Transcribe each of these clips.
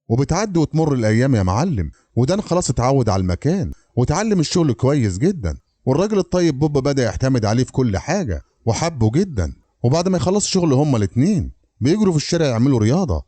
وبتعدي وتمر الايام يا معلم، ودان خلاص اتعود على المكان وتعلم الشغل كويس جدا. والراجل الطيب بوب بدأ يعتمد عليه في كل حاجة وحبه جدا. وبعد ما يخلصوا شغل هما الاتنين بيجروا في الشارع يعملوا رياضة.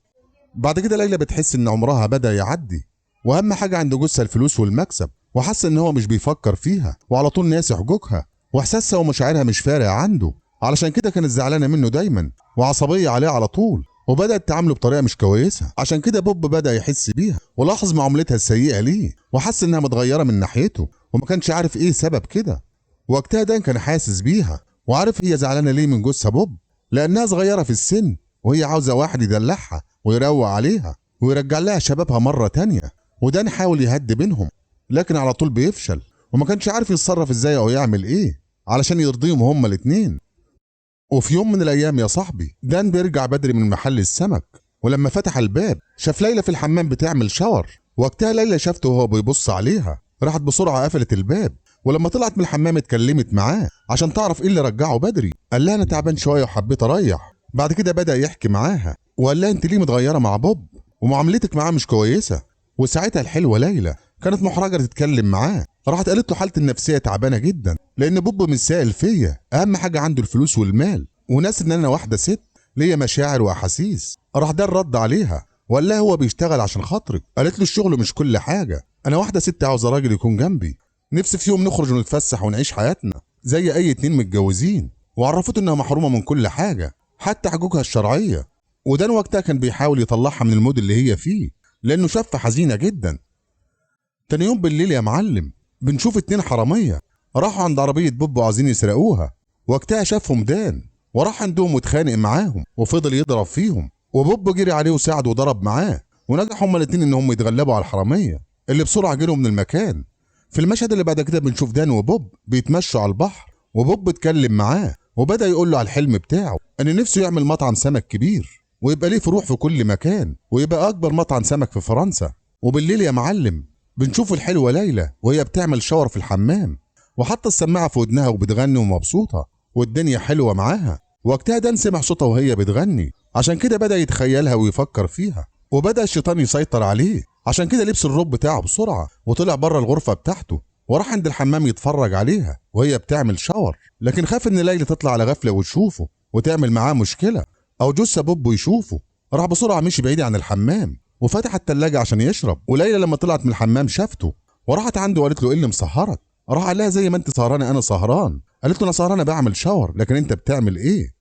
بعد كده ليلى بتحس ان عمرها بدأ يعدي، واهم حاجة عند جوزها الفلوس والمكسب، وحاسة ان هو مش بيفكر فيها وعلى طول ناسي حقوقها، واحساسها ومشاعرها مش فارقة عنده. علشان كده كانت زعلانة منه دايما وعصبية عليه على طول، وبدأت تعامله بطريقة مش كويسة. عشان كده بوب بدأ يحس بيها ولاحظ معاملتها السيئة ليه، وحس انها متغيرة من ناحيته وما كانش عارف ايه سبب كده. وقتها دان كان حاسس بيها وعارف هي زعلانة ليه من جوزها بوب، لأنها صغيرة في السن وهي عاوزة واحد يدلعها ويروق عليها ويرجع لها شبابها مرة تانية. ودان حاول يهدي بينهم لكن على طول بيفشل، وما كانش عارف يتصرف ازاي او يعمل ايه علشان يرضيهم هما الاتنين. وفي يوم من الايام يا صاحبي دان بيرجع بدري من محل السمك، ولما فتح الباب شاف ليلى في الحمام بتعمل شاور. وقتها ليلى شافته وهو بيبص عليها، راحت بسرعة قفلت الباب، ولما طلعت من الحمام اتكلمت معاه عشان تعرف ايه اللي رجعه بدري. قال لها انا تعبان شوية وحبيت اريح. بعد كده بدأ يحكي معاها وقال لها انت ليه متغيرة مع بوب ومعاملتك معاه مش كويسة. وساعتها الحلوة ليلى كانت محرجة تتكلم معاه، راحت قالت له حالتي النفسية تعبانة جدا لأن بوب مش سائل فيا، أهم حاجة عنده الفلوس والمال وناس إن أنا واحدة ست ليا مشاعر وأحاسيس. راح ده الرد عليها وقال لها هو بيشتغل عشان خاطرك. قالت له الشغل مش كل حاجة، أنا واحدة ست عاوزة راجل يكون جنبي، نفسي في يوم نخرج ونتفسح ونعيش حياتنا زي أي اتنين متجوزين. وعرفته إنها محرومة من كل حاجة حتى حقوقها الشرعية. ودان وقتها كان بيحاول يطلعها من المود اللي هي فيه لأنه شافها حزينة جدا. تاني يوم بالليل يا معلم بنشوف اتنين حرامية راحوا عند عربية بوب وعايزين يسرقوها. وقتها شافهم دان وراح عندهم واتخانق معاهم وفضل يضرب فيهم، وبوب جري عليه وساعد وضرب معاه، ونجحوا هما الاتنين انهم يتغلبوا على الحرامية اللي بسرعة جروا من المكان. في المشهد اللي بعد كده بنشوف دان وبوب بيتمشوا على البحر، وبوب اتكلم معاه وبدأ يقول له على الحلم بتاعه ان نفسه يعمل مطعم سمك كبير ويبقى ليه فروع في كل مكان ويبقى اكبر مطعم سمك في فرنسا. وبالليل يا معلم بنشوف الحلوة ليلى وهي بتعمل شاور في الحمام وحاطة السماعة في ودنها وبتغني ومبسوطة والدنيا حلوة معاها. وقتها دان سمع صوتها وهي بتغني، عشان كده بدأ يتخيلها ويفكر فيها، وبدأ الشيطان يسيطر عليه. عشان كده لبس الروب بتاعه بسرعة وطلع بره الغرفة بتاعته وراح عند الحمام يتفرج عليها وهي بتعمل شاور، لكن خاف ان ليلى تطلع على غفلة وتشوفه وتعمل معاه مشكلة او جثة بوب يشوفه. راح بسرعة مشي بعيد عن الحمام وفتح التلاجة عشان يشرب. وليلى لما طلعت من الحمام شافته وراحت عنده وقالت له ايه اللي مسهرك؟ راح قال لها زي ما انت سهرانه انا سهران. قالت له انا سهرانه بعمل شاور، لكن انت بتعمل ايه؟